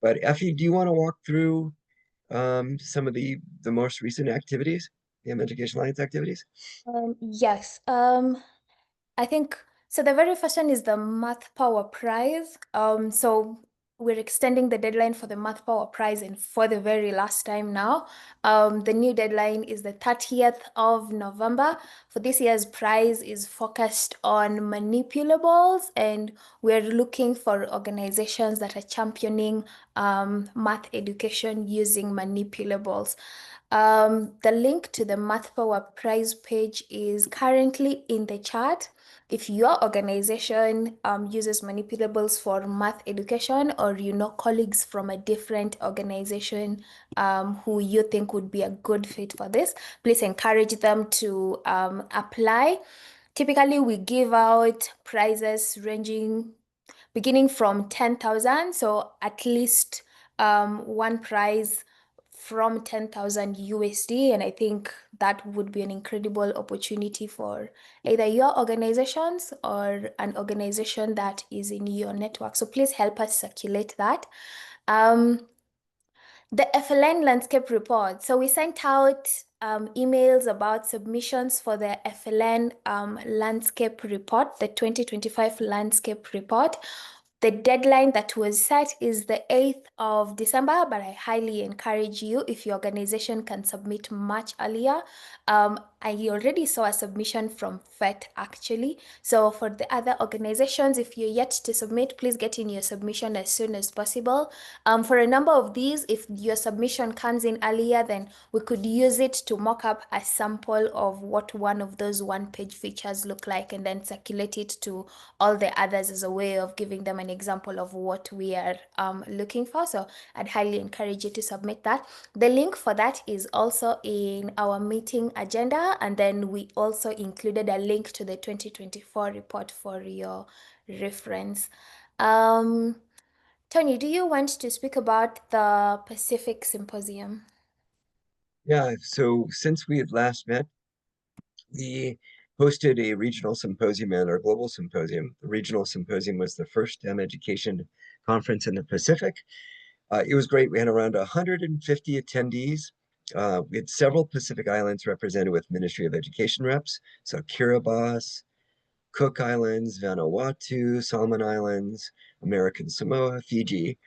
But Effie, do you want to walk through some of the most recent activities, the Education Alliance activities? Yes. I think so. The very first one is the Math Power Prize. So we're extending the deadline for the Math Power Prize and for the very last time now. The new deadline is the 30th of November. For this year's prize is focused on manipulables, and we're looking for organizations that are championing math education using manipulables. The link to the Math Power Prize page is currently in the chat. If your organization uses manipulables for math education, or you know colleagues from a different organization who you think would be a good fit for this, please encourage them to apply. Typically, we give out prizes ranging beginning from 10,000, so at least one prize from 10,000 USD. And I think that would be an incredible opportunity for either your organizations or an organization that is in your network. So please help us circulate that. Um, the FLN landscape report. So we sent out emails about submissions for the FLN landscape report, the 2025 landscape report. The deadline that was set is the 8th of December, but I highly encourage you, if your organization can submit much earlier. I already saw a submission from FET actually. So for the other organizations, if you're yet to submit, please get in your submission as soon as possible. For a number of these, if your submission comes in earlier, then we could use it to mock up a sample of what one of those one-page features look like and then circulate it to all the others as a way of giving them an example of what we are looking for. So I'd highly encourage you to submit that. The link for that is also in our meeting agenda, and then we also included a link to the 2024 report for your reference. Tony, do you want to speak about the Pacific Symposium? Yeah, so since we had last met, we hosted a regional symposium and our global symposium. The regional symposium was the first STEM education conference in the Pacific. It was great. We had around 150 attendees. We had several Pacific Islands represented with Ministry of Education reps. So Kiribati, Cook Islands, Vanuatu, Solomon Islands, American Samoa, Fiji.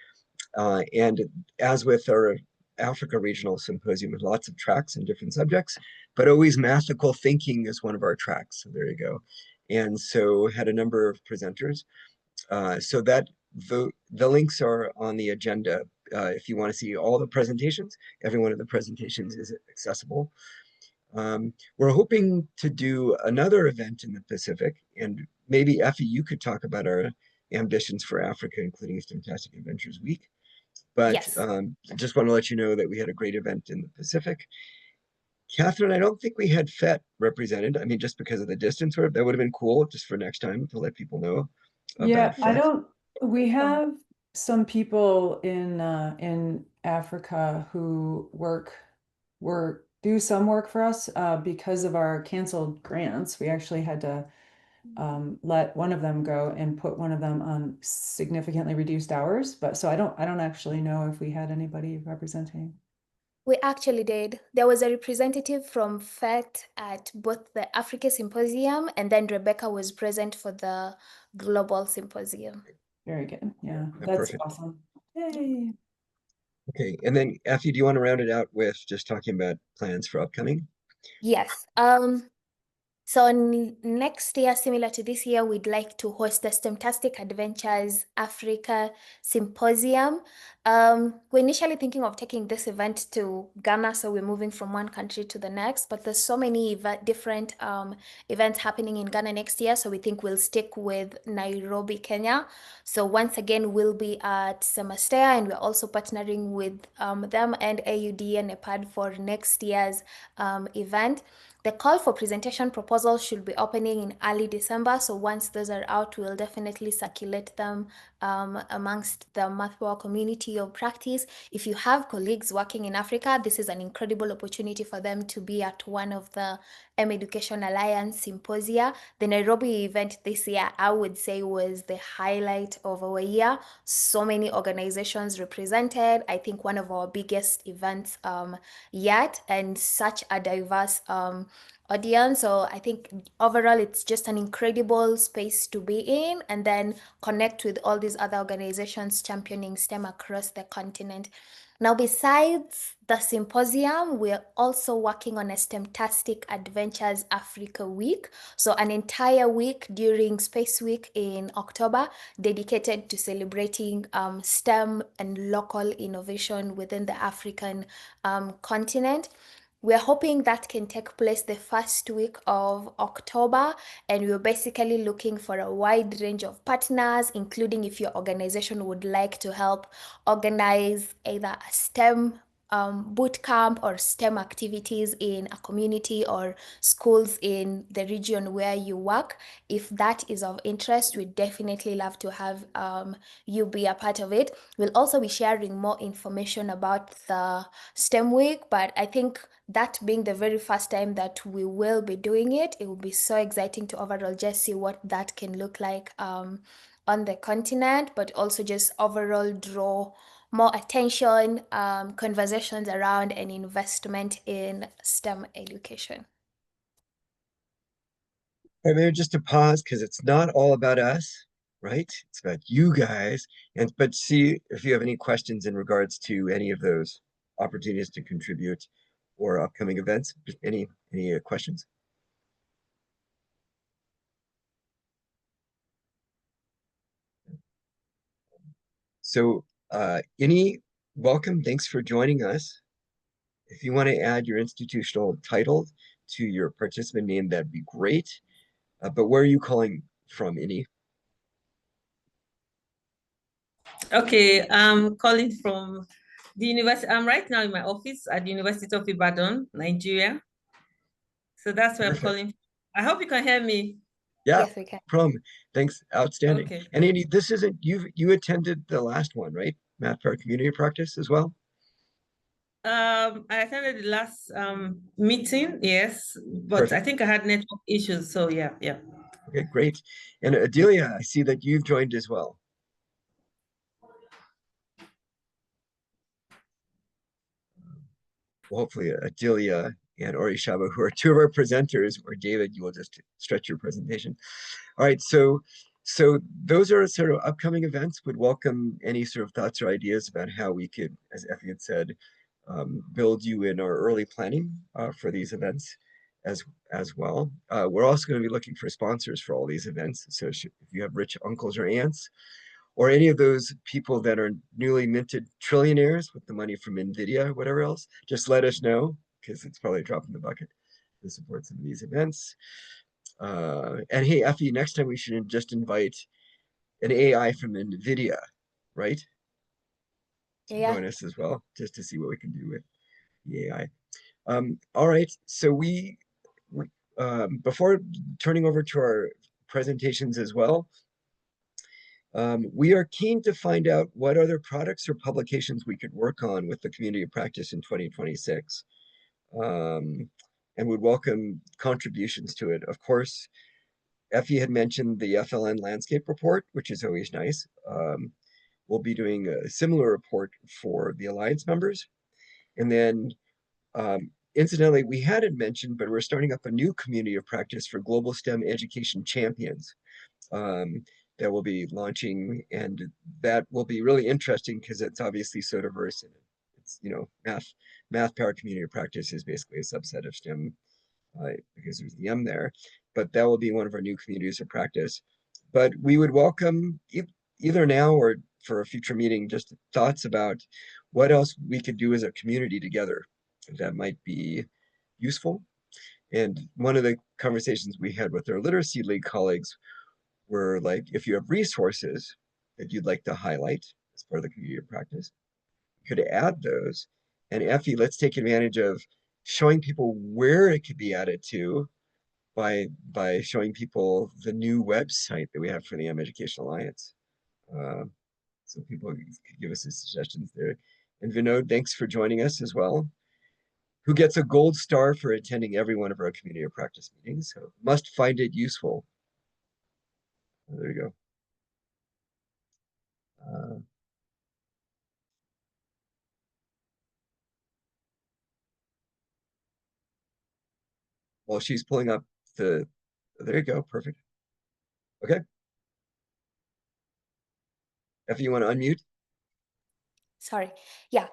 And as with our Africa Regional Symposium, with lots of tracks and different subjects, but always mathical thinking is one of our tracks. So there you go. And so had a number of presenters. So that the links are on the agenda. If you want to see all the presentations, every one of the presentations is accessible. We're hoping to do another event in the Pacific, and maybe Effie, you could talk about our ambitions for Africa, including Fantastic Adventures Week. But Yes. I just want to let you know that we had a great event in the Pacific. Catherine, I don't think we had FET represented. I mean, just because of the distance, that would have been cool just for next time to let people know about Yeah, I FET. don't, we have some people in Africa who do some work for us because of our canceled grants. We actually had to let one of them go and put one of them on significantly reduced hours. But so I don't actually know if we had anybody representing. We actually did. There was a representative from FET at both the Africa Symposium, and then Rebecca was present for the Global Symposium. Very good. Yeah, Yeah, that's perfect. awesome. Yay. Okay, and then Effie, do you want to round it out with just talking about plans for upcoming? Yes. So next year, similar to this year, we'd like to host the STEMtastic Adventures Africa Symposium. We're initially thinking of taking this event to Ghana, so we're moving from one country to the next, but there's so many different events happening in Ghana next year, so we think we'll stick with Nairobi, Kenya. So once again, we'll be at Semastea, and we're also partnering with them and AUD and NEPAD for next year's event. The call for presentation proposals should be opening in early December. So once those are out, we'll definitely circulate them amongst the MathPower community of practice. If you have colleagues working in Africa, this is an incredible opportunity for them to be at one of the M Education Alliance Symposia. The Nairobi event this year, I would say, was the highlight of our year. So many organizations represented. I think one of our biggest events yet, and such a diverse audience. So I think overall it's just an incredible space to be in, and then connect with all these other organizations championing STEM across the continent. Now, besides the symposium, we're also working on a STEMtastic Adventures Africa Week. So an entire week during Space Week in October dedicated to celebrating STEM and local innovation within the African continent. We're hoping that can take place the first week of October, and we're basically looking for a wide range of partners, including if your organization would like to help organize either a STEM boot camp or STEM activities in a community or schools in the region where you work. If that is of interest, we'd definitely love to have you be a part of it. We'll also be sharing more information about the STEM week, but I think that being the very first time that we will be doing it, it will be so exciting to overall just see what that can look like on the continent, but also just overall draw more attention, conversations around and investment in STEM education. All right, maybe just to pause because it's not all about us, right? It's about you guys. And but see if you have any questions in regards to any of those opportunities to contribute or upcoming events. Just any questions? So any welcome, thanks for joining us. If you want to add your institutional title to your participant name, that'd be great. But where are you calling from, Ini? Okay, I'm calling from the university. I'm right now in my office at the University of Ibadan, Nigeria. So that's where I'm Perfect. calling. I hope you can hear me. Yeah, Yes, we can. thanks, outstanding. Okay. And Ini, this isn't you attended the last one, right? Math for community practice as well. I attended the last meeting, yes, but I Perfect. think I had network issues. So yeah. Okay, great. And Adelia, I see that you've joined as well. Well, hopefully Adelia and Orishaba, who are two of our presenters, or David, you will just stretch your presentation. All right, so those are sort of upcoming events. Would welcome any sort of thoughts or ideas about how we could, as Effie had said, build you in our early planning for these events as well. We're also going to be looking for sponsors for all these events. So if you have rich uncles or aunts, or any of those people that are newly minted trillionaires with the money from NVIDIA, whatever else, just let us know because it's probably a drop in the bucket to support some of these events. And hey, Effie, next time we should just invite an AI from NVIDIA, right? To Yeah. join us as well, just to see what we can do with the AI. All right, so we before turning over to our presentations as well, we are keen to find out what other products or publications we could work on with the community of practice in 2026. And would welcome contributions to it. Of course, Effie had mentioned the FLN landscape report, which is always nice. We'll be doing a similar report for the Alliance members. And then, incidentally, we hadn't mentioned, but we're starting up a new community of practice for global STEM education champions that will be launching. And that will be really interesting because it's obviously so diverse. And it's, math powered community of practice is basically a subset of STEM because there's the M there, but that will be one of our new communities of practice. But we would welcome either now or for a future meeting, just thoughts about what else we could do as a community together that might be useful. And one of the conversations we had with our Literacy League colleagues were like, if you have resources that you'd like to highlight as part of the community of practice, you could add those. And Effie, let's take advantage of showing people where it could be added to by showing people the new website that we have for the M Education Alliance. So people could give us suggestions there. And Vinod, thanks for joining us as well. who gets a gold star for attending every one of our community of practice meetings. So must find it useful. Oh, there you go. Well, she's pulling up the, there you go, perfect. Okay. Effie, you want to unmute? Sorry. Yeah.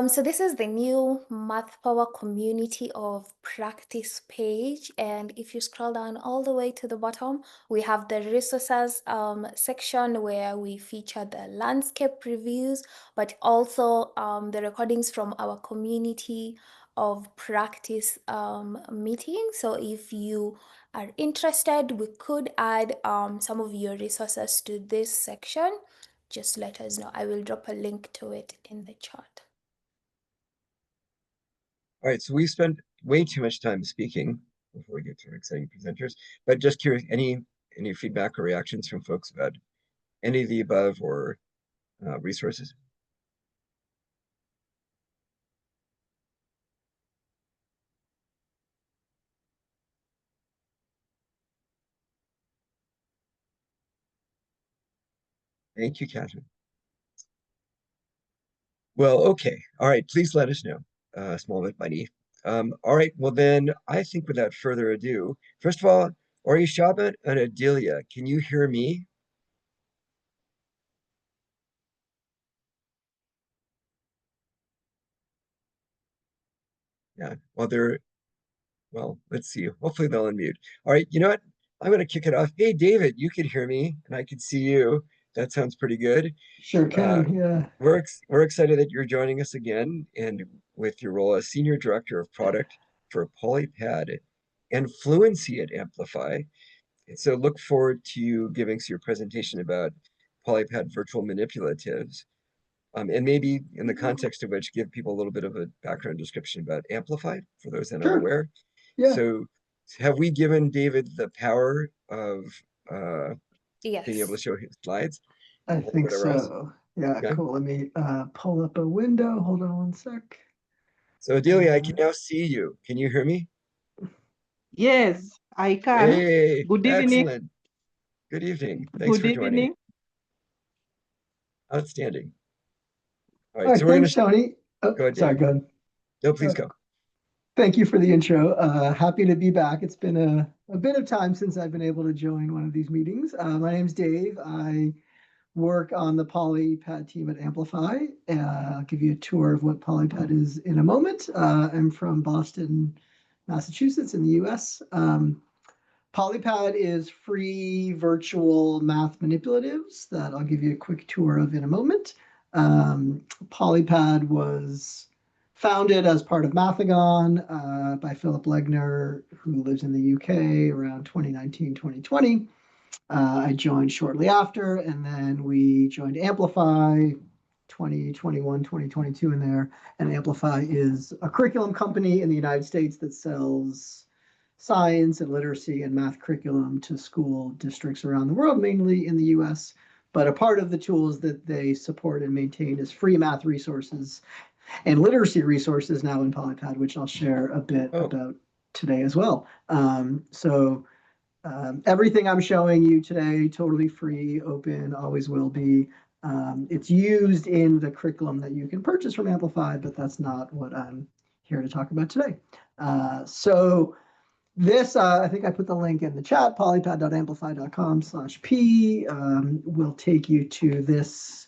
So this is the new Math Power Community of Practice page. And if you scroll down all the way to the bottom, we have the resources section where we feature the landscape reviews, but also the recordings from our community of practice meeting. So if you are interested, we could add some of your resources to this section. Just let us know. I will drop a link to it in the chat. All right, so we spent way too much time speaking before we get to our exciting presenters, but just curious, any feedback or reactions from folks about any of the above or resources? Thank you, Catherine. Well, okay. All right, please let us know. Small bit money. All right, well then, I think without further ado, first of all, Ori Shabat and Adelia, can you hear me? Yeah, well, let's see. Hopefully they'll unmute. All right, you know what? I'm going to kick it off. Hey, David, you can hear me and I can see you. That sounds pretty good. Sure can, yeah. We're excited that you're joining us again and with your role as Senior Director of Product for Polypad and Fluency at Amplify. And so look forward to you giving us your presentation about Polypad virtual manipulatives. And maybe in the context of which, give people a little bit of a background description about Amplify for those that aren't aware. Yeah. So have we given David the power of Yes. being able to show his slides? I think whatever else? so. Yeah, Okay. cool. Let me pull up a window. Hold on one sec. So Adelia, I can now see you. Can you hear me? Yes, I can. Hey, Good evening. excellent. Good evening. Thanks Good for joining. evening. Outstanding. All All right, right, so we're thanks, gonna Tony. Oh, go ahead, sorry, Dave. go ahead. No, please go. Thank you for the intro. Happy to be back. It's been a bit of time since I've been able to join one of these meetings. My name's Dave. I work on the Polypad team at Amplify. I'll give you a tour of what Polypad is in a moment. I'm from Boston, Massachusetts in the US. Polypad is free virtual math manipulatives that I'll give you a quick tour of in a moment. Polypad was founded as part of Mathagon by Philip Legner, who lives in the UK around 2019, 2020. I joined shortly after, and then we joined Amplify 2021, 2022 in there. And Amplify is a curriculum company in the United States that sells science and literacy and math curriculum to school districts around the world, mainly in the US. But a part of the tools that they support and maintain is free math resources and literacy resources now in Polypad, which I'll share a bit about today as well. Everything I'm showing you today, totally free, open, always will be. It's used in the curriculum that you can purchase from Amplify, but that's not what I'm here to talk about today. This, I think I put the link in the chat, polypad.amplify.com/p will take you to this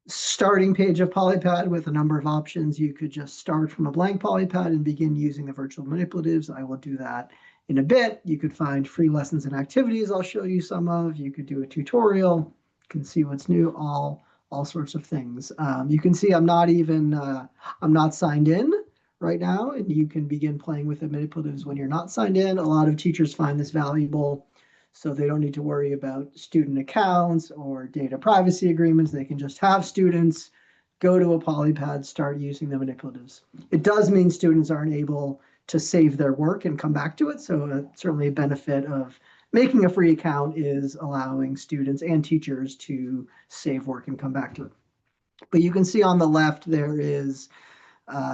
starting page of Polypad with a number of options. You could just start from a blank Polypad and begin using the virtual manipulatives. I will do that in a bit. You could find free lessons and activities. I'll show you some of. You could do a tutorial. You can see what's new, all sorts of things. You can see I'm not signed in right now, and you can begin playing with the manipulatives when you're not signed in. A lot of teachers find this valuable, so they don't need to worry about student accounts or data privacy agreements. They can just have students go to a Polypad, start using the manipulatives. It does mean students aren't able to save their work and come back to it, so certainly a benefit of making a free account is allowing students and teachers to save work and come back to it. But you can see on the left there is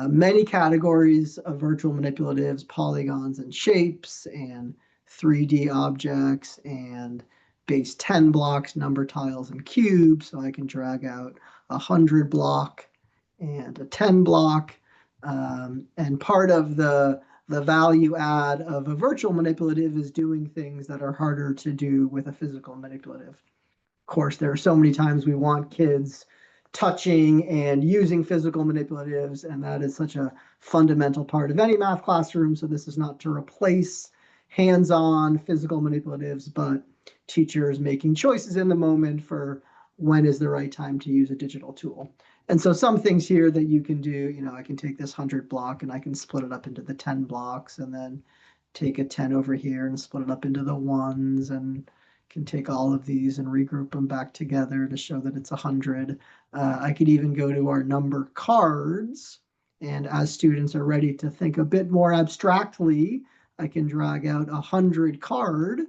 many categories of virtual manipulatives, polygons and shapes, and 3D objects, and base 10 blocks, number tiles, and cubes. So I can drag out 100 block and a 10 block. And part of the value add of a virtual manipulative is doing things that are harder to do with a physical manipulative. Of course, there are so many times we want kids touching and using physical manipulatives, and that is such a fundamental part of any math classroom. So this is not to replace hands-on physical manipulatives, but teachers making choices in the moment for when is the right time to use a digital tool. And so some things here that you can do, I can take this 100 block and I can split it up into the 10 blocks, and then take a 10 over here and split it up into the ones, and can take all of these and regroup them back together to show that it's 100. I could even go to our number cards, and as students are ready to think a bit more abstractly, I can drag out 100 card,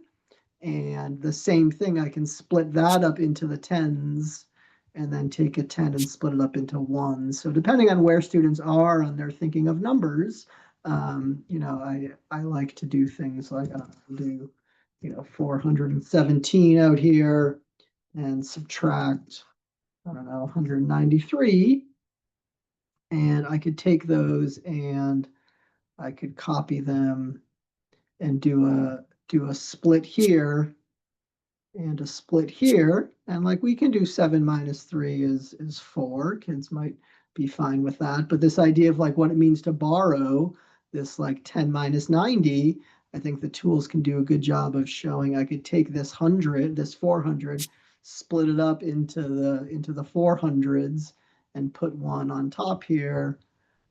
and the same thing, I can split that up into the tens, and then take a 10 and split it up into ones. So depending on where students are on their thinking of numbers, I like to do things like do 417 out here and subtract, 193. And I could take those and I could copy them and do a split here and a split here. And like we can do 7 minus 3 is 4. Kids might be fine with that. But this idea of like what it means to borrow this like 10 minus 90, I think the tools can do a good job of showing. I could take this 100, this 400, split it up into the 400s and put one on top here,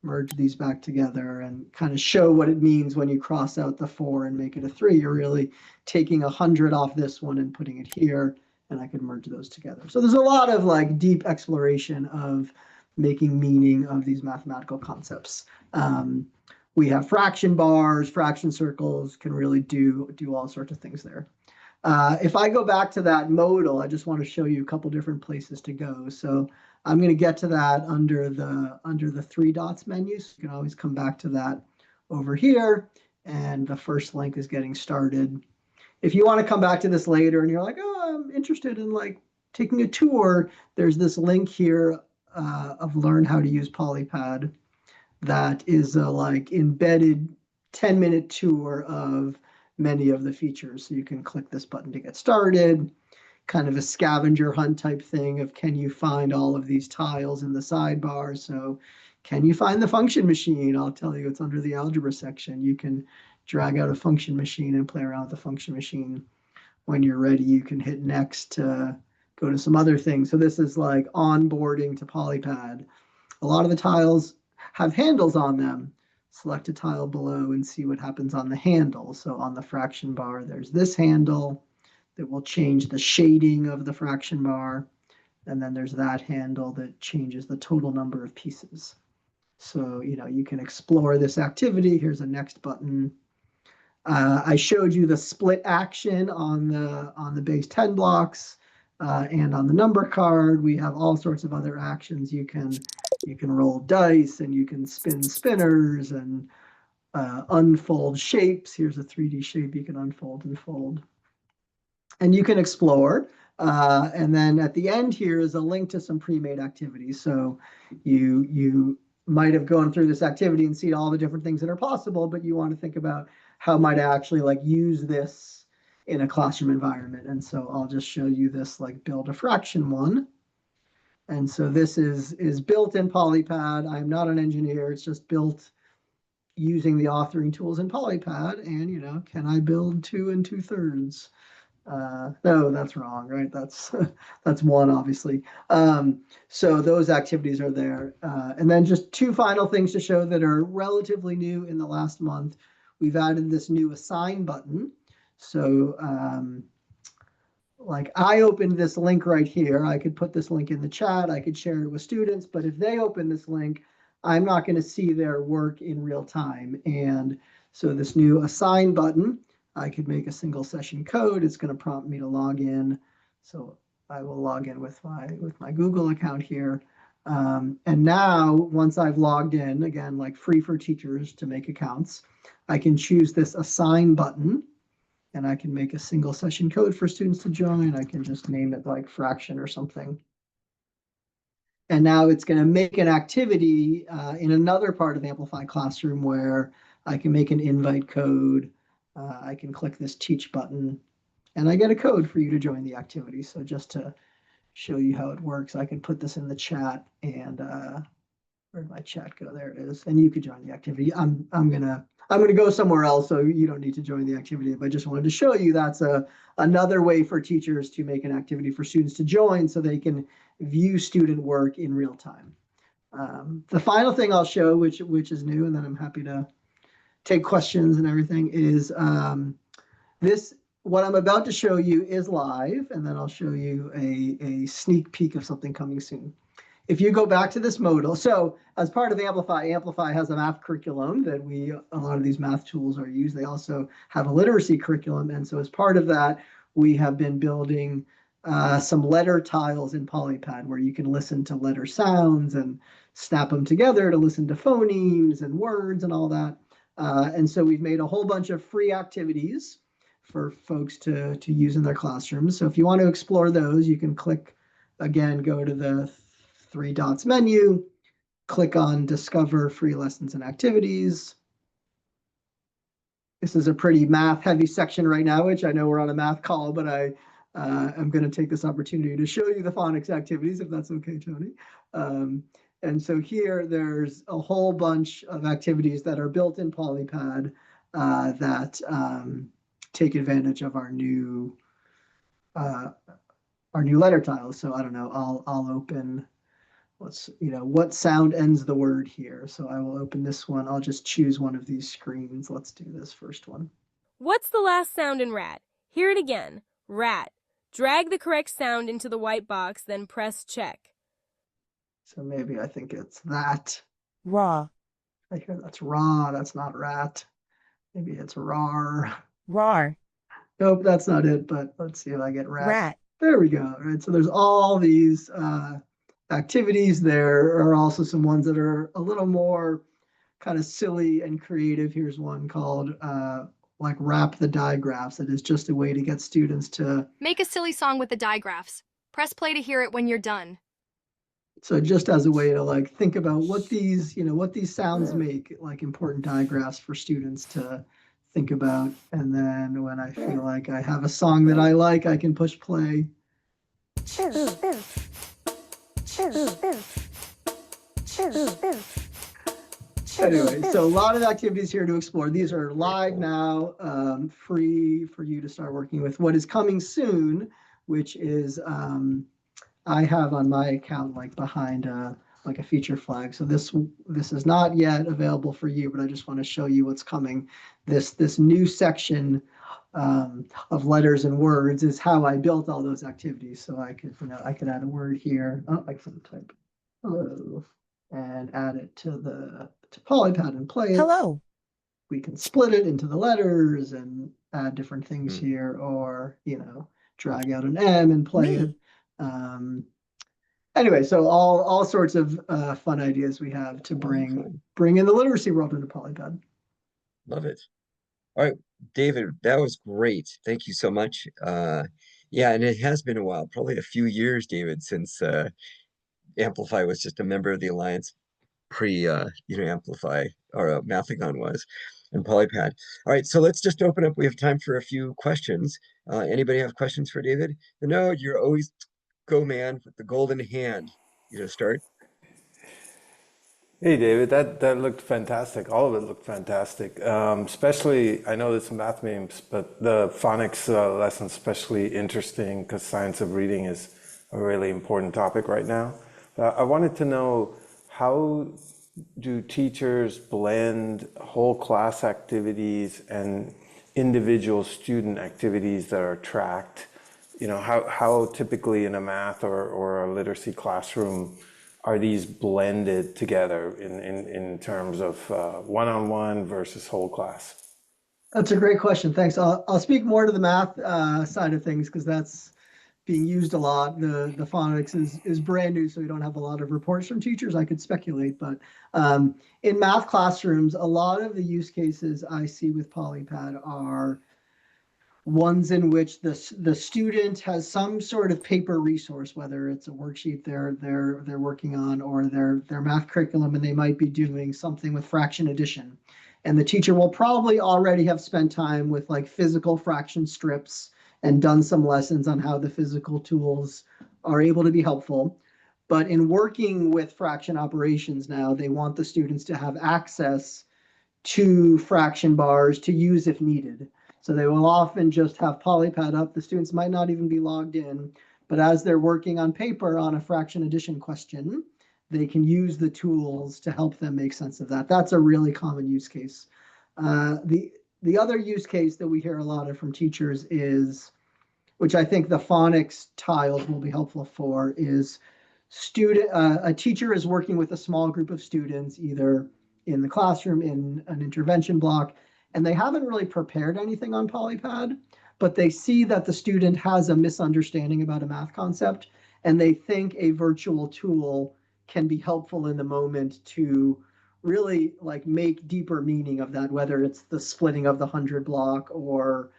merge these back together, and kind of show what it means when you cross out the 4 and make it a 3. You're really taking 100 off this one and putting it here, and I could merge those together. So there's a lot of like deep exploration of making meaning of these mathematical concepts. We have fraction bars, fraction circles, can really do all sorts of things there. If I go back to that modal, I just want to show you a couple different places to go. So I'm going to get to that under the 3 dots menu. So you can always come back to that over here. And the first link is getting started. If you want to come back to this later and you're like, oh, I'm interested in like taking a tour, there's this link here of Learn How to Use Polypad that is a like embedded 10-minute tour of many of the features. So you can click this button to get started, kind of a scavenger hunt type thing of can you find all of these tiles in the sidebar? So can you find the function machine? I'll tell you, it's under the algebra section. You can drag out a function machine and play around with the function machine. When you're ready, you can hit next to go to some other things. So this is like onboarding to Polypad. A lot of the tiles have handles on them. Select a tile below and see what happens on the handle. So on the fraction bar, there's this handle that will change the shading of the fraction bar. And then there's that handle that changes the total number of pieces. So, you can explore this activity. Here's a next button. I showed you the split action on the base 10 blocks and on the number card. We have all sorts of other actions. You can roll dice, and you can spin spinners and unfold shapes. Here's a 3D shape you can unfold and fold. And you can explore. And then at the end here is a link to some pre-made activities. So you might have gone through this activity and seen all the different things that are possible, but you want to think about how might I actually like use this in a classroom environment. And so I'll just show you this like build a fraction one. And so this is built in Polypad. I'm not an engineer. It's just built using the authoring tools in Polypad. And, can I build 2 2/3? No, that's wrong, right? That's 1, obviously. So those activities are there. And then just 2 final things to show that are relatively new in the last month. We've added this new assign button. So like I opened this link right here. I could put this link in the chat. I could share it with students, but if they open this link, I'm not going to see their work in real time. And so this new assign button, I could make a single session code. It's going to prompt me to log in. So I will log in with my Google account here. And now, once I've logged in, again, like free for teachers to make accounts, I can choose this assign button and I can make a single session code for students to join. I can just name it like fraction or something. And now it's going to make an activity in another part of Amplify Classroom where I can make an invite code. I can click this teach button and I get a code for you to join the activity. So just to show you how it works, I can put this in the chat and where'd my chat go? There it is. And you could join the activity. I'm gonna go somewhere else, so you don't need to join the activity. But I just wanted to show you that's another way for teachers to make an activity for students to join so they can view student work in real time. The final thing I'll show, which is new, and then I'm happy to take questions and everything, is this. What I'm about to show you is live, and then I'll show you a sneak peek of something coming soon. If you go back to this modal, so as part of Amplify, Amplify has a math curriculum that a lot of these math tools are used. They also have a literacy curriculum. And so as part of that, we have been building some letter tiles in Polypad where you can listen to letter sounds and snap them together to listen to phonemes and words and all that. And so we've made a whole bunch of free activities for folks to use in their classrooms. So if you want to explore those, you can click, again, go to the 3 dots menu, click on Discover Free Lessons and Activities. This is a pretty math heavy section right now, which I know we're on a math call, but I'm going to take this opportunity to show you the phonics activities, if that's okay, Tony. And so here there's a whole bunch of activities that are built in Polypad that take advantage of our new letter tiles. So I don't know, I'll open. What sound ends the word here? So I will open this one. I'll just choose one of these screens. Let's do this first one. What's the last sound in rat? Hear it again. Rat. Drag the correct sound into the white box, then press check. So maybe I think it's that. Raw. I hear that's raw. That's not rat. Maybe it's rar. Rar. Nope, that's not it. But let's see if I get rat. Rat. There we go. Right. So there's all these activities. There are also some ones that are a little more kind of silly and creative. Here's one called like Wrap the Digraphs. That is just a way to get students to make a silly song with the digraphs. Press play to hear it when you're done. So just as a way to like think about what these sounds make, like important digraphs for students to think about. And then when I feel like I have a song that I like, I can push play. Anyway, so a lot of activities here to explore. These are live now, free for you to start working with. What is coming soon, which is I have on my account like behind like a feature flag. So this is not yet available for you, but I just want to show you what's coming. This new section of letters and words is how I built all those activities. So I could add a word here. Oh, I can type hello and add it to Polypad and play it. Hello. We can split it into the letters and add different things here, or drag out an M and play it. Anyway, so all sorts of fun ideas we have to bring in the literacy world into Polypad. Love it. All right, David, that was great. Thank you so much. Yeah, and it has been a while, probably a few years, David, since Amplify was just a member of the Alliance Amplify, or Mathagon was, and Polypad. All right, so let's just open up. We have time for a few questions. Anybody have questions for David? No, you're always go, man, with the golden hand. Start. Hey, David, that looked fantastic. All of it looked fantastic. Especially, I know there's math memes, but the phonics lesson especially interesting because science of reading is a really important topic right now. I wanted to know, how do teachers blend whole class activities and individual student activities that are tracked? How typically in a math or a literacy classroom are these blended together in terms of one-on-one versus whole class? That's a great question. Thanks. I'll speak more to the math side of things because that's being used a lot. The phonics is brand new, so we don't have a lot of reports from teachers. I could speculate, but in math classrooms, a lot of the use cases I see with PolyPad are ones in which the student has some sort of paper resource, whether it's a worksheet they're working on or their math curriculum, and they might be doing something with fraction addition. And the teacher will probably already have spent time with like physical fraction strips and done some lessons on how the physical tools are able to be helpful. But in working with fraction operations now, they want the students to have access to fraction bars to use if needed. So they will often just have PolyPad up. The students might not even be logged in, but as they're working on paper on a fraction addition question, they can use the tools to help them make sense of that. That's a really common use case. The other use case that we hear a lot of from teachers is, which I think the phonics tiles will be helpful for, is a teacher is working with a small group of students, either in the classroom, in an intervention block, and they haven't really prepared anything on PolyPad, but they see that the student has a misunderstanding about a math concept, and they think a virtual tool can be helpful in the moment to really like make deeper meaning of that, whether it's the splitting of the 100 block or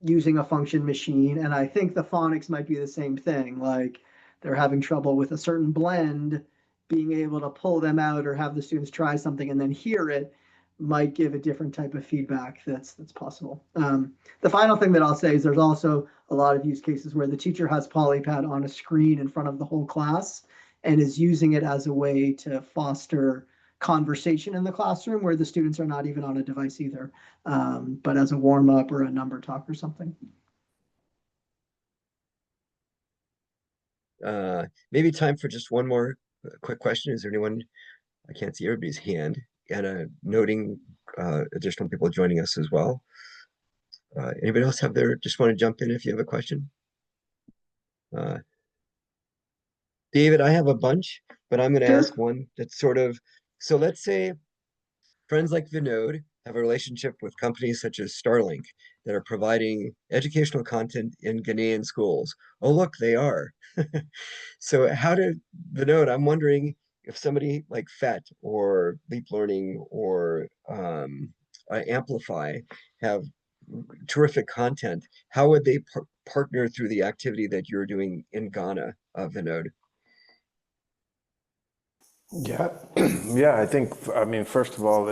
using a function machine. And I think the phonics might be the same thing. Like they're having trouble with a certain blend, being able to pull them out or have the students try something and then hear it might give a different type of feedback that's possible. The final thing that I'll say is there's also a lot of use cases where the teacher has PolyPad on a screen in front of the whole class and is using it as a way to foster conversation in the classroom where the students are not even on a device either, but as a warm-up or a number talk or something. Maybe time for just one more quick question. Is there anyone? I can't see everybody's hand, and noting additional people joining us as well. Anybody else just want to jump in if you have a question? David, I have a bunch, but I'm going to ask one that's sort of, so let's say friends like Vinod have a relationship with companies such as Starlink that are providing educational content in Ghanaian schools. Oh, look, they are. So Vinod, I'm wondering if somebody like FET or Leap Learning or Amplify have terrific content, how would they partner through the activity that you're doing in Ghana, Vinod? Yeah, yeah. I mean, first of all,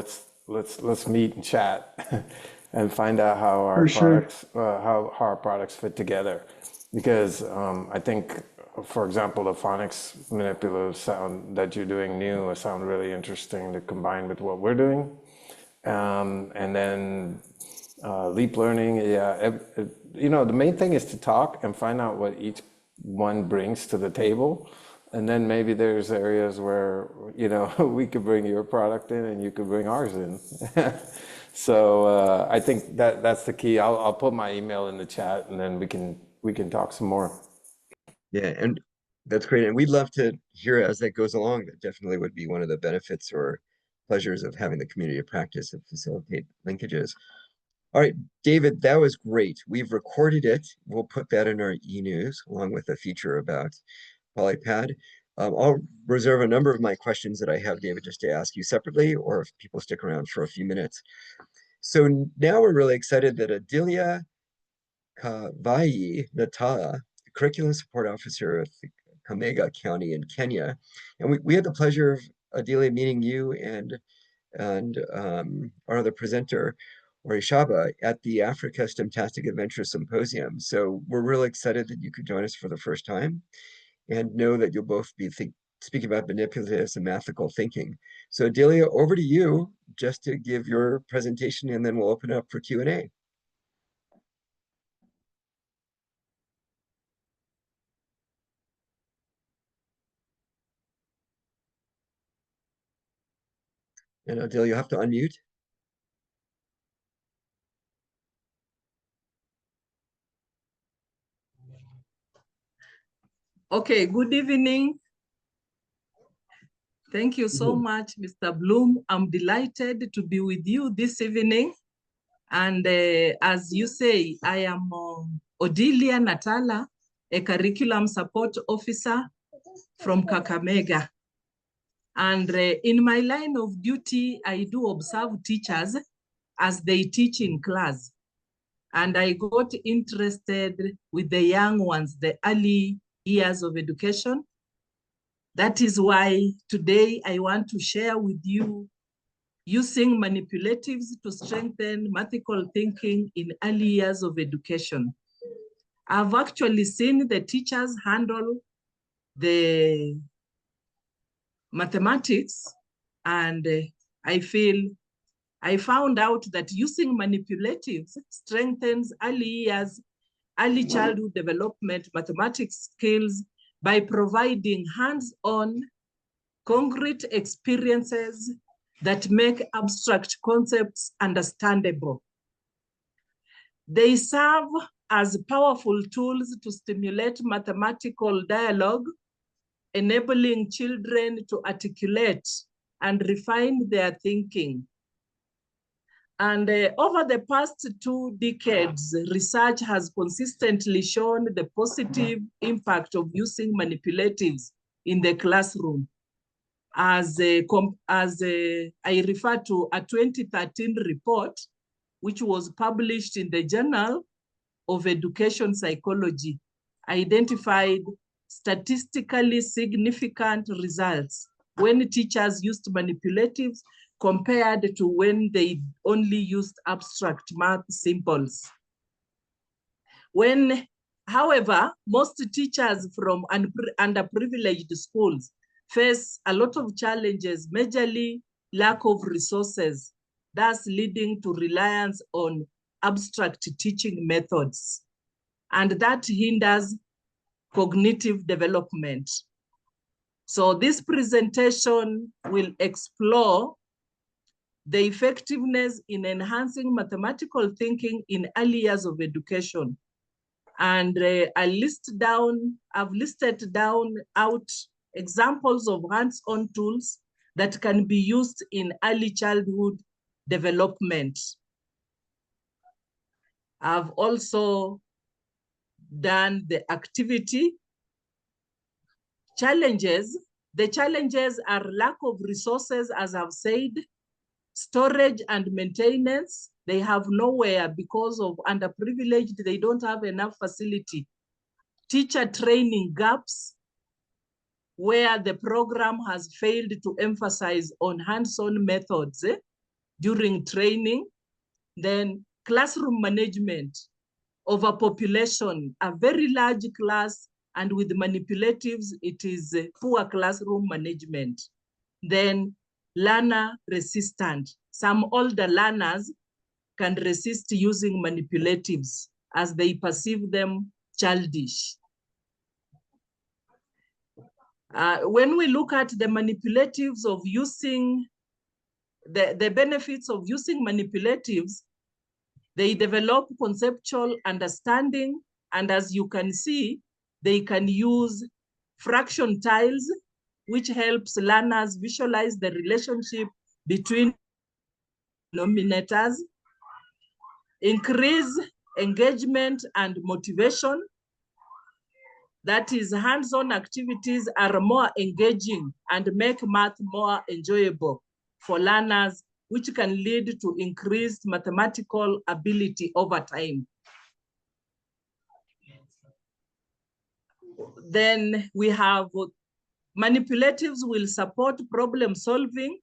let's meet and chat, and find out how our products how our products fit together, because I think, for example, the phonics manipulative sound that you're doing new sound really interesting to combine with what we're doing, and then Leap Learning. Yeah, the main thing is to talk and find out what each one brings to the table. And then maybe there's areas where, we could bring your product in and you could bring ours in. So I think that's the key. I'll put my email in the chat and then we can talk some more. Yeah, and that's great. And we'd love to hear as that goes along. That definitely would be one of the benefits or pleasures of having the community of practice and facilitate linkages. All right, David, that was great. We've recorded it. We'll put that in our e-news along with a feature about PolyPad. I'll reserve a number of my questions that I have, David, just to ask you separately, or if people stick around for a few minutes. So now we're really excited that Adelia Kavai Natala, the Curriculum Support Officer at Kakamega County in Kenya, and we had the pleasure of Adelia meeting you and our other presenter, Orishaba, at the Africa STEMtastic Adventure Symposium. So we're really excited that you could join us for the first time, and know that you'll both be speaking about manipulatives and mathical thinking. So Delia, over to you just to give your presentation, and then we'll open up for Q&A. And Delia, you have to unmute. Okay, good evening. Thank you so much, Mr. Bloom. I'm delighted to be with you this evening. And as you say, I am Odelia Natala. a curriculum support officer from Kakamega. And in my line of duty, I do observe teachers as they teach in class. And I got interested with the young ones, the early years of education. That is why today I want to share with you using manipulatives to strengthen mathematical thinking in early years of education. I've actually seen the teachers handle the mathematics, and I found out that using manipulatives strengthens early childhood development mathematics skills by providing hands-on concrete experiences that make abstract concepts understandable. They serve as powerful tools to stimulate mathematical dialogue, enabling children to articulate and refine their thinking. And over the past 2 decades, research has consistently shown the positive impact of using manipulatives in the classroom. As I refer to a 2013 report, which was published in the Journal of Education Psychology, identified statistically significant results when teachers used manipulatives compared to when they only used abstract math symbols. However, most teachers from underprivileged schools face a lot of challenges, majorly lack of resources, thus leading to reliance on abstract teaching methods. And that hinders cognitive development. So this presentation will explore the effectiveness in enhancing mathematical thinking in early years of education. And I've listed out examples of hands-on tools that can be used in early childhood development. I've also done the activity challenges. The challenges are lack of resources, as I've said, storage and maintenance. They have nowhere because of underprivileged, they don't have enough facility. Teacher training gaps, where the program has failed to emphasize on hands-on methods during training. Then classroom management, overpopulation, a very large class, and with manipulatives, it is poor classroom management. Then learner resistant. Some older learners can resist using manipulatives as they perceive them childish. When we look at the manipulatives of using, the benefits of using manipulatives, they develop conceptual understanding, and as you can see, they can use fraction tiles, which helps learners visualize the relationship between denominators, increase engagement and motivation. That is, hands-on activities are more engaging and make math more enjoyable for learners, which can lead to increased mathematical ability over time. Then we have manipulatives will support problem solving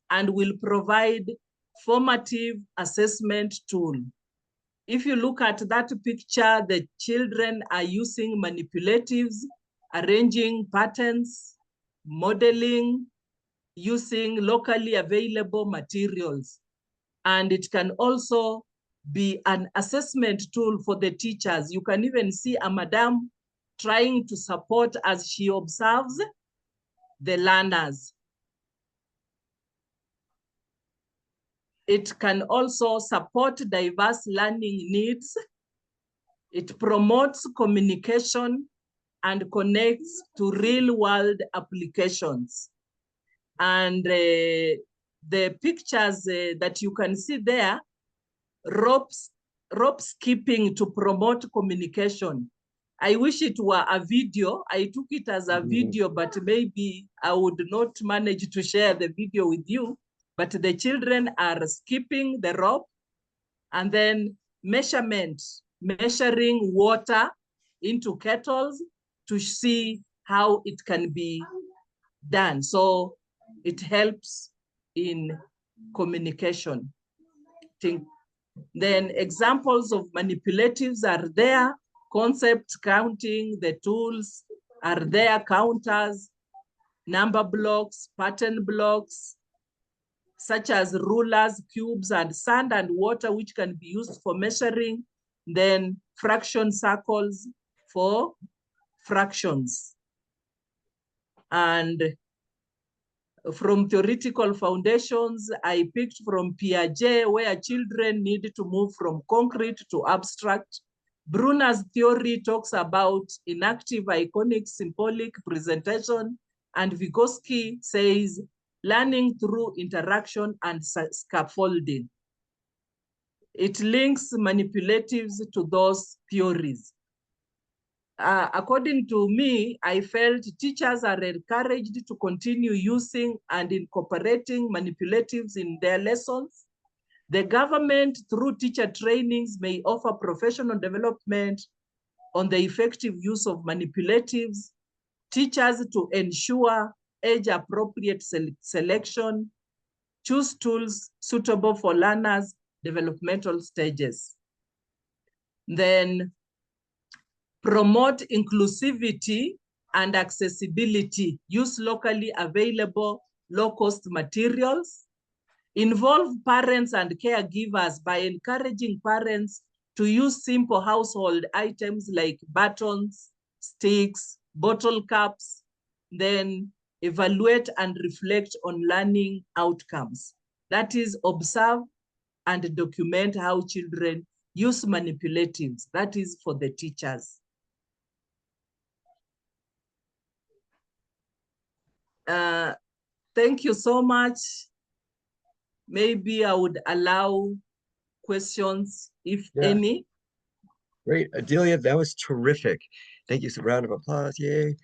and will provide formative assessment tool. If you look at that picture, the children are using manipulatives, arranging patterns, modeling, using locally available materials. And it can also be an assessment tool for the teachers. You can even see a madam trying to support as she observes the learners. It can also support diverse learning needs. It promotes communication and connects to real-world applications. And the pictures that you can see there, rope skipping to promote communication. I wish it were a video. I took it as a video, but maybe I would not manage to share the video with you. But the children are skipping the rope, and then measuring water into kettles to see how it can be done. So it helps in communication. Then examples of manipulatives are there. Concept counting, the tools are there, counters, number blocks, pattern blocks, such as rulers, cubes, and sand and water, which can be used for measuring. Then fraction circles for fractions. And from theoretical foundations, I picked from Piaget, where children need to move from concrete to abstract. Brunner's theory talks about inactive, iconic, symbolic presentation, and Vygotsky says learning through interaction and scaffolding. It links manipulatives to those theories. According to me, I felt teachers are encouraged to continue using and incorporating manipulatives in their lessons. The government, through teacher trainings, may offer professional development on the effective use of manipulatives, teachers to ensure age-appropriate selection, choose tools suitable for learners' developmental stages. Then promote inclusivity and accessibility, use locally available low-cost materials, involve parents and caregivers by encouraging parents to use simple household items like buttons, sticks, bottle caps, then evaluate and reflect on learning outcomes. That is, observe and document how children use manipulatives. That is for the teachers. Thank you so much. Maybe I would allow questions, if any. Great, Adelia, that was terrific. Thank you. So round of applause, yay.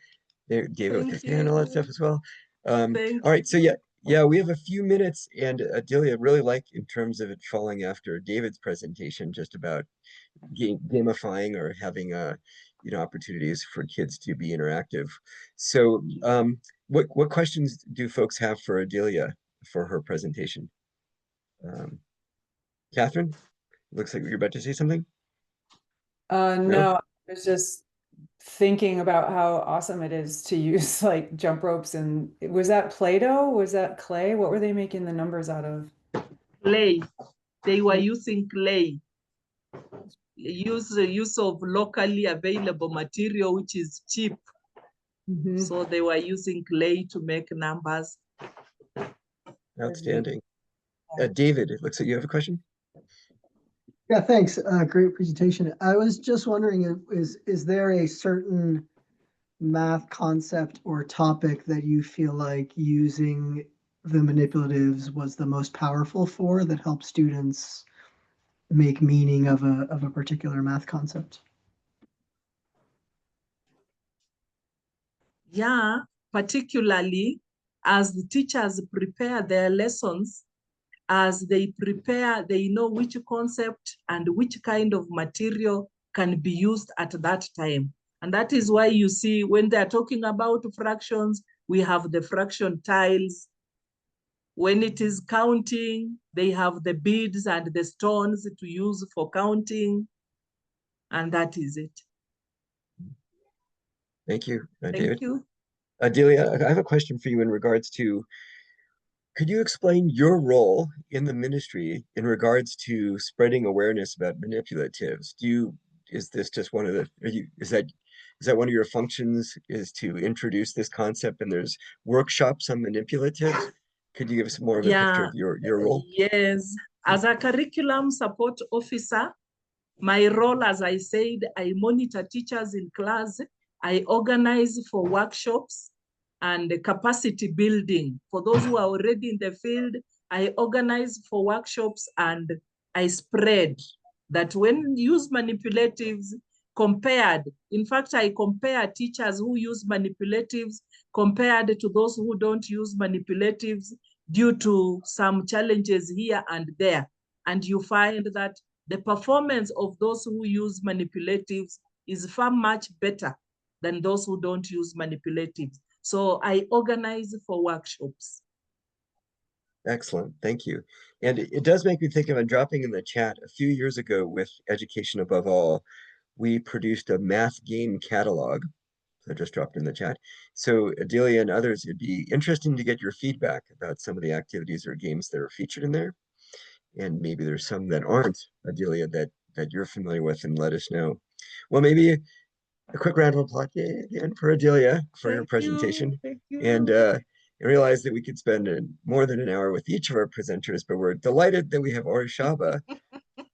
There, David with the hand, all that stuff as well. All right, so yeah, we have a few minutes, and Adelia, really like in terms of it falling after David's presentation, just about gamifying or having opportunities for kids to be interactive. So what questions do folks have for Adelia for her presentation? Catherine, looks like you're about to say something. No, I was just thinking about how awesome it is to use like jump ropes. And was that Play-Doh? Was that clay? What were they making the numbers out of? Clay. They were using clay. The use of locally available material, which is cheap. So they were using clay to make numbers. Outstanding. David, it looks like you have a question. Yeah, thanks. Great presentation. I was just wondering, is there a certain math concept or topic that you feel like using the manipulatives was the most powerful for, that helps students make meaning of a particular math concept? Yeah, particularly as the teachers prepare their lessons, as they prepare, they know which concept and which kind of material can be used at that time. And that is why you see when they're talking about fractions, we have the fraction tiles. When it is counting, they have the beads and the stones to use for counting. And that is it. Thank you, David. Thank you. Adelia, I have a question for you in regards to, could you explain your role in the ministry in regards to spreading awareness about manipulatives? Is this just one of the, is that one of your functions, is to introduce this concept, and there's workshops on manipulatives? Could you give us more of a picture of your role? Yes, as a curriculum support officer, my role, as I said, I monitor teachers in class, I organize for workshops and capacity building. For those who are already in the field, I organize for workshops and I spread that when you use manipulatives, compared. In fact, I compare teachers who use manipulatives compared to those who don't use manipulatives due to some challenges here and there. And you find that the performance of those who use manipulatives is far much better than those who don't use manipulatives. So I organize for workshops. Excellent, thank you. And it does make me think of, and dropping in the chat, a few years ago with Education Above All, we produced a math game catalog. So I just dropped in the chat. So Adelia and others, it'd be interesting to get your feedback about some of the activities or games that are featured in there. And maybe there's some that aren't, Adelia, that you're familiar with, and let us know. Well, maybe a quick round of applause again for Adelia for her presentation. Thank you. And I realized that we could spend more than an hour with each of our presenters, but we're delighted that we have Orishaba,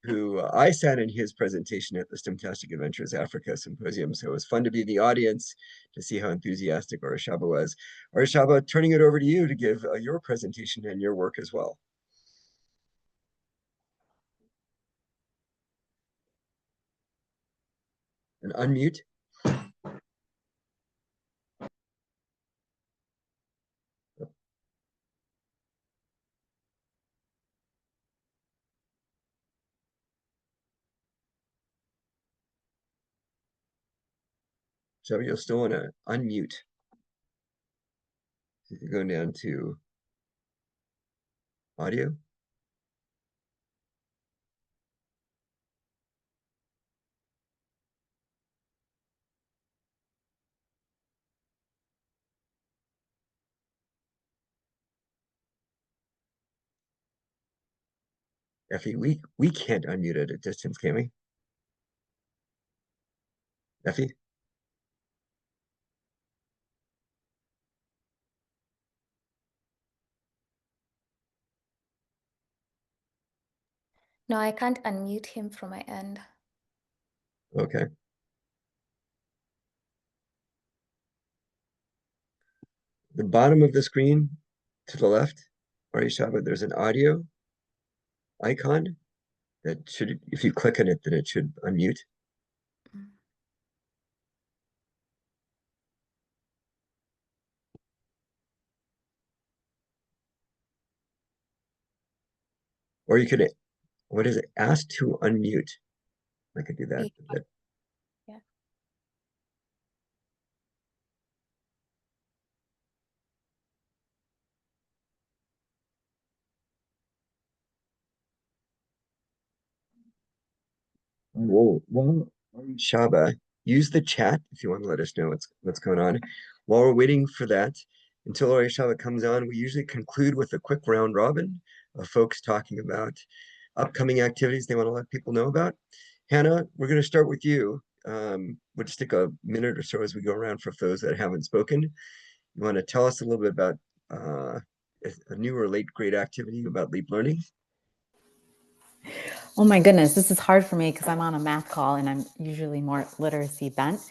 who I sat in his presentation at the STEMtastic Adventures Africa Symposium. So it was fun to be in the audience to see how enthusiastic Orishaba was. Orishaba, turning it over to you to give your presentation and your work as well. And unmute. So you'll still want to unmute. You're going down to audio. Effie, we can't unmute at a distance, can we? Effie? No, I can't unmute him from my end. Okay. The bottom of the screen to the left, Orishaba, there's an audio icon that should, if you click on it, then it should unmute. Or you could, what is it? Ask to unmute. I could do that. Yeah. Well, Shaba, use the chat if you want to let us know what's going on. While we're waiting for that, until Shaba comes on, we usually conclude with a quick round robin of folks talking about upcoming activities they want to let people know about. Hannah, we're going to start with you. We'll just take a minute or so as we go around for those that haven't spoken. You want to tell us a little bit about a new or late grade activity about leap learning? Oh my goodness, this is hard for me because I'm on a math call and I'm usually more literacy bent.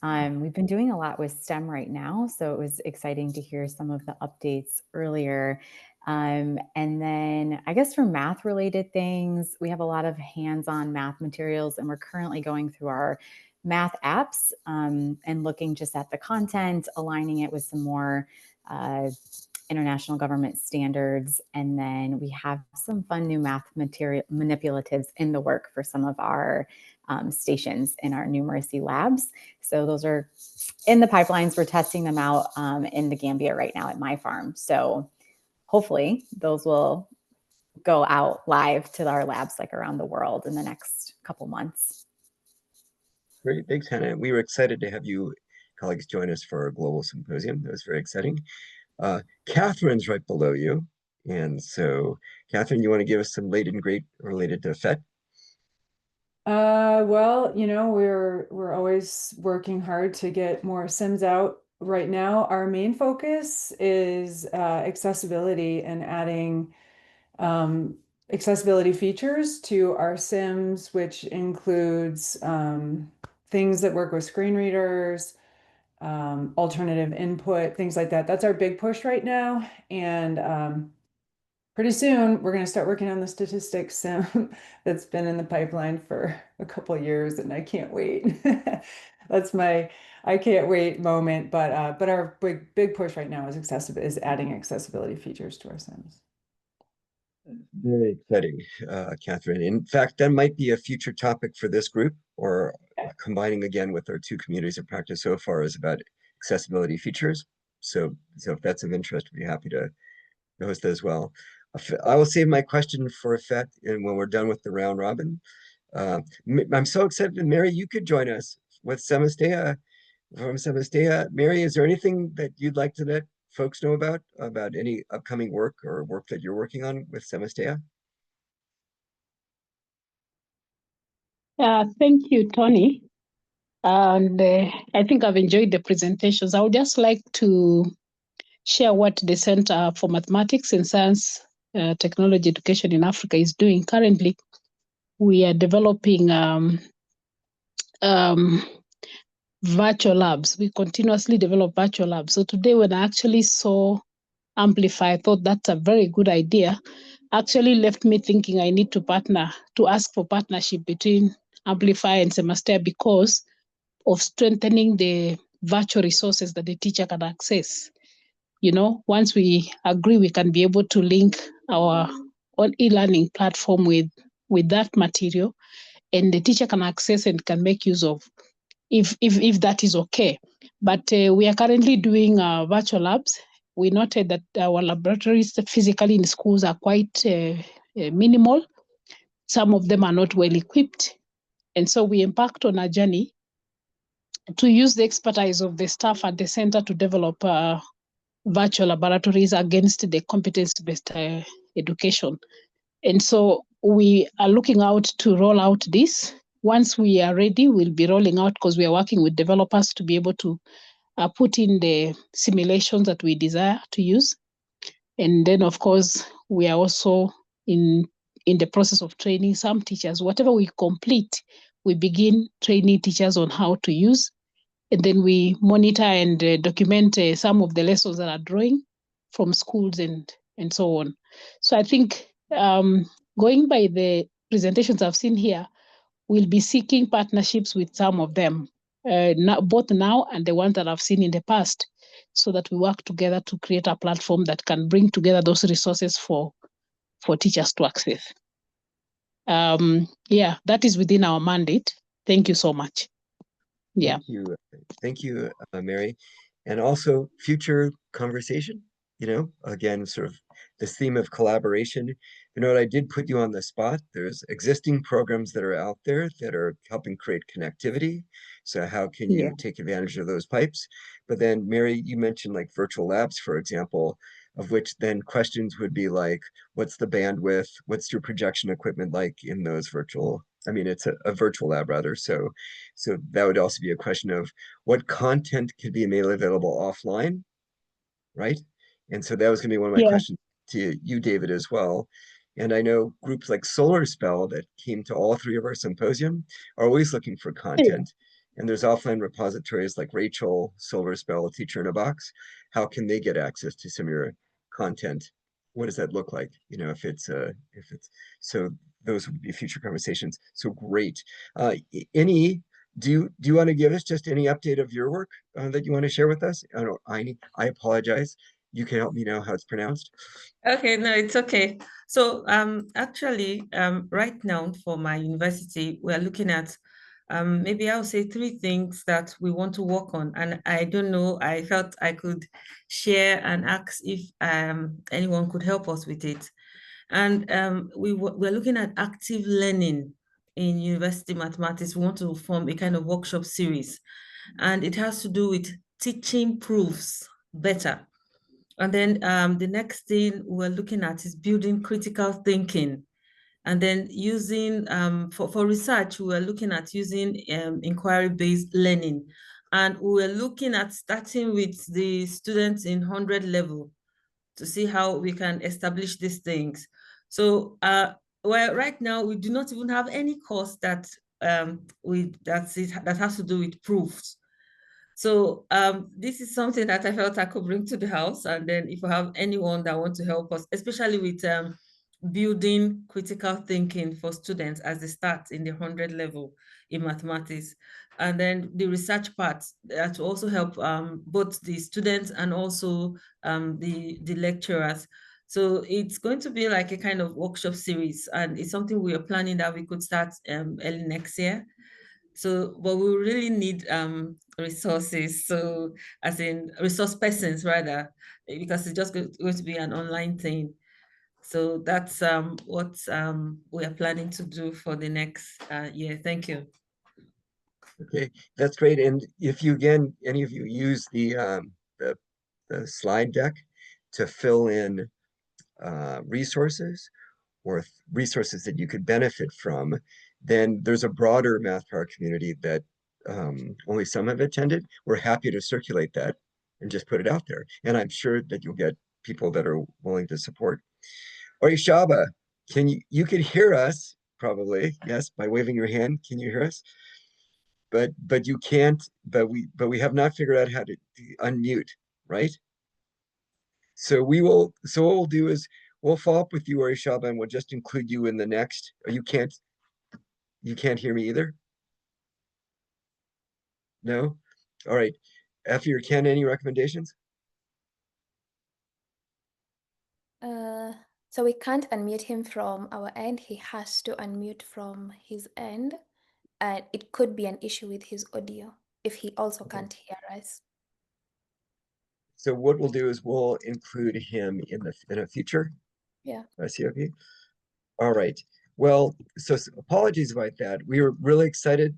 We've been doing a lot with STEM right now, so it was exciting to hear some of the updates earlier. And then I guess for math related things, we have a lot of hands-on math materials and we're currently going through our math apps and looking just at the content, aligning it with some more international government standards. And then we have some fun new math material manipulatives in the work for some of our stations in our numeracy labs. So those are in the pipelines. We're testing them out in the Gambia right now at my farm. So hopefully those will go out live to our labs like around the world in the next couple months. Great, thanks, Hannah. We were excited to have you colleagues join us for our global symposium. That was very exciting. Catherine's right below you. And so, Catherine, you want to give us some late and great related to FET? Well, you know, we're always working hard to get more Sims out. Right now, our main focus is accessibility and adding accessibility features to our Sims, which includes things that work with screen readers, alternative input, things like that. That's our big push right now. And pretty soon we're going to start working on the statistics that's been in the pipeline for a couple of years, and I can't wait. That's my I can't wait moment. But our big push right now is adding accessibility features to our sims. Very exciting, Catherine. In fact, that might be a future topic for this group, or combining again with our two communities of practice so far is about accessibility features. So if that's of interest, we'd be happy to host that as well. I will save my question for effect, and when we're done with the round robin. I'm so excited, Mary, you could join us with Semastea from Semastea. Mary, is there anything that you'd like to let folks know about any upcoming work or work that you're working on with Semastea? Thank you, Tony. And I think I've enjoyed the presentations. I would just like to share what the Center for Mathematics and Science Technology Education in Africa is doing. Currently, we are developing virtual labs. We continuously develop virtual labs. So today, when I actually saw Amplify, I thought that's a very good idea. Actually left me thinking I need to ask for partnership between Amplify and Semastea because of strengthening the virtual resources that the teacher can access. You know, once we agree, we can be able to link our own e-learning platform with that material, and the teacher can access and can make use of, if that is okay. But we are currently doing virtual labs. We noted that our laboratories physically in schools are quite minimal. Some of them are not well equipped. And so we embarked on a journey to use the expertise of the staff at the center to develop virtual laboratories against the competence-based education. And so we are looking out to roll out this. Once we are ready, we'll be rolling out, because we are working with developers to be able to put in the simulations that we desire to use. And then, of course, we are also in the process of training some teachers. Whatever we complete, we begin training teachers on how to use. And then we monitor and document some of the lessons that are drawing from schools and so on. So I think going by the presentations I've seen here, we'll be seeking partnerships with some of them, both now and the ones that I've seen in the past, so that we work together to create a platform that can bring together those resources for teachers to access. Yeah, that is within our mandate. Thank you so much. Yeah. Thank you, Mary. And also future conversation, again, sort of this theme of collaboration. I did put you on the spot. There's existing programs that are out there that are helping create connectivity. So how can you take advantage of those pipes? But then, Mary, you mentioned like virtual labs, for example, of which then questions would be like, what's the bandwidth? What's your projection equipment like in those virtual? I mean, it's a virtual lab rather. So that would also be a question of what content could be made available offline, right? And so that was going to be one of my questions to you, David, as well. And I know groups like Solar Spell that came to all three of our symposium are always looking for content. And there's offline repositories like Rachel, Solar Spell, Teacher in a Box. How can they get access to some of your content? What does that look like? If it's so those would be future conversations. So great. Do you want to give us just any update of your work that you want to share with us? I apologize. You can help me know how it's pronounced. Okay, no, it's okay. So actually, right now for my university, we're looking at maybe I'll say 3 things that we want to work on. And I don't know, I felt I could share and ask if anyone could help us with it. And we're looking at active learning in university mathematics. We want to form a kind of workshop series, and it has to do with teaching proofs better. And then the next thing we're looking at is building critical thinking. And then using, for research, we were looking at using inquiry-based learning. And we were looking at starting with the students in 100 level to see how we can establish these things. So well, right now, we do not even have any course that has to do with proofs. So this is something that I felt I could bring to the house. And then if you have anyone that want to help us, especially with building critical thinking for students as they start in the 100 level in mathematics. And then the research part that will also help both the students and also the lecturers. So it's going to be like a kind of workshop series, and it's something we are planning that we could start early next year. So, but we really need resources. So, as in resource persons rather, because it's just going to be an online thing. So that's what we are planning to do for the next year. Thank you. Okay, that's great. And if you, again, any of you use the slide deck to fill in resources or resources that you could benefit from, then there's a broader Math Power community that only some have attended. We're happy to circulate that and just put it out there. And I'm sure that you'll get people that are willing to support. Orishaba, you can hear us probably, yes, by waving your hand. Can you hear us? But you can't, but we have not figured out how to unmute, right? So what we'll do is we'll follow up with you, Orishaba, and we'll just include you in the next. You can't hear me either? No? All right. Effie or Ken, any recommendations? So we can't unmute him from our end. He has to unmute from his end. And it could be an issue with his audio if he also can't hear us. So what we'll do is we'll include him in a future Yeah. COP. All right. Well, so apologies about that. We were really excited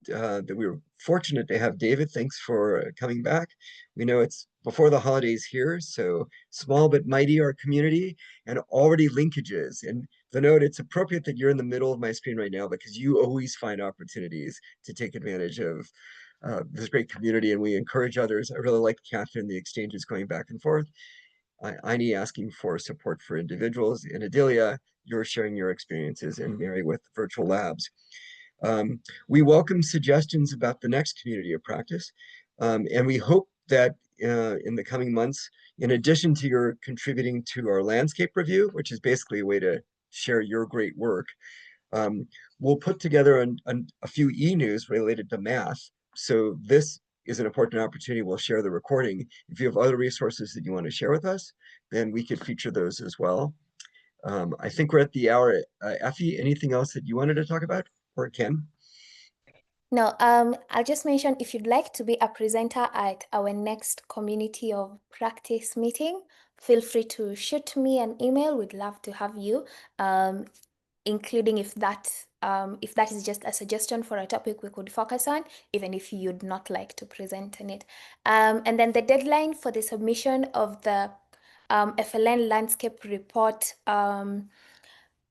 that we were fortunate to have David. Thanks for coming back. We know it's before the holidays here, so small but mighty our community, and already linkages. And the note, it's appropriate that you're in the middle of my screen right now because you always find opportunities to take advantage of this great community, and we encourage others. I really like Catherine, the exchanges going back and forth. Aini asking for support for individuals, and Adelia, you're sharing your experiences, and Mary with virtual labs. We welcome suggestions about the next community of practice, and we hope that in the coming months, in addition to your contributing to our landscape review, which is basically a way to share your great work, we'll put together a few e-news related to math. So this is an important opportunity. We'll share the recording. If you have other resources that you want to share with us, then we could feature those as well. I think we're at the hour. Effie, anything else that you wanted to talk about? Or Ken? No, I'll just mention if you'd like to be a presenter at our next community of practice meeting, feel free to shoot me an email. We'd love to have you, including if that is just a suggestion for a topic we could focus on, even if you'd not like to present on it. And then the deadline for the submission of the FLN landscape report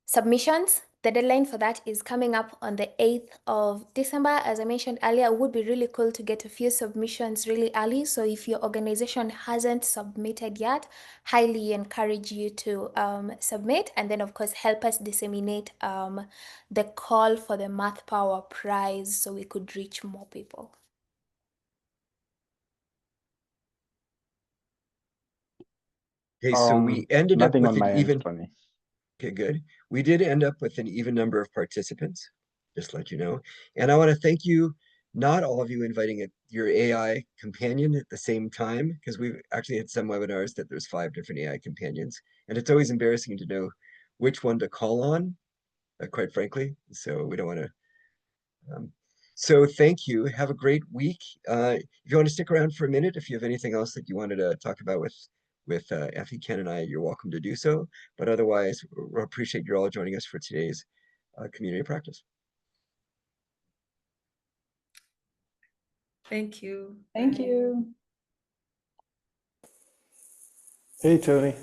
submissions, the deadline for that is coming up on the 8th of December. As I mentioned earlier, it would be really cool to get a few submissions really early. So if your organization hasn't submitted yet, highly encourage you to submit, and then of course help us disseminate the call for the Math Power Prize so we could reach more people. Okay, so we ended up Nothing with on an my end, even. Tony. Okay, good. We did end up with an even number of participants, just to let you know. And I want to thank you, not all of you inviting your AI companion at the same time, because we've actually had some webinars that there's 5 different AI companions. And it's always embarrassing to know which one to call on, quite frankly. So we don't want to. So thank you. Have a great week. If you want to stick around for a minute, if you have anything else that you wanted to talk about with Effie, Ken, and I, you're welcome to do so. But otherwise, we appreciate you all joining us for today's community practice. Thank you. Thank you. Hey, Tony.